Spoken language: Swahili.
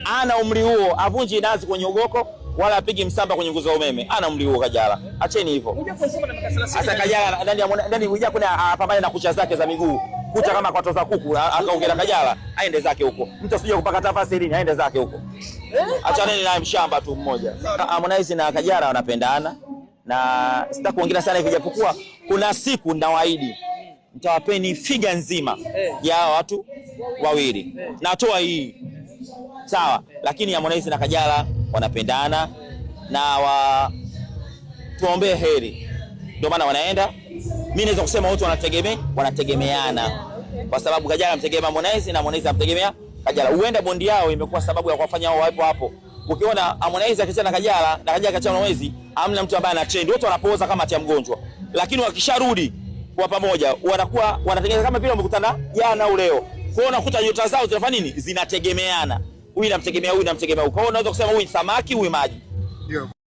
Ana umri huo, avunji nazi kwenye ugoko wala apigi msamba kwenye nguzo ya umeme. Ana umri huo Kajala. Acheni hivyo. Sasa Kajala ndani huja kuna apambane na kucha zake za miguu. Kucha kama kwa toza kuku akaongea Kajala, aende zake huko. Mtu asije kupaka tafasiri, aende zake huko. Achaneni na mshamba tu mmoja. Harmonize na Kajala wanapendana na sitaki kuongea sana hivi, japokuwa kuna siku nawaahidi mtawapeni figa nzima ya watu wawili. Natoa hii. Sawa, lakini Harmonize na Kajala wanapendana na tuombee heri. Ndio maana wanaenda. Mimi naweza kusema wote wanategemeana. Kwa sababu Kajala amtegemea Harmonize na Harmonize amtegemea Kajala. Huenda bondi yao imekuwa sababu ya kuwafanya wao wapo hapo. Ukiona Harmonize akichana na Kajala na Kajala akichana na Harmonize, hamna mtu ambaye ana trend. Wote wanapooza kama tia mgonjwa. Lakini wakisharudi kwa pamoja wanakuwa wanatengeneza kama vile wamekutana jana au leo. Kwa hiyo unakuta nyota zao zinafanya nini? Zinategemeana. Huyu anamtegemea huyu, anamtegemea huyu. Kwa hiyo unaweza kusema huyu samaki, huyu maji.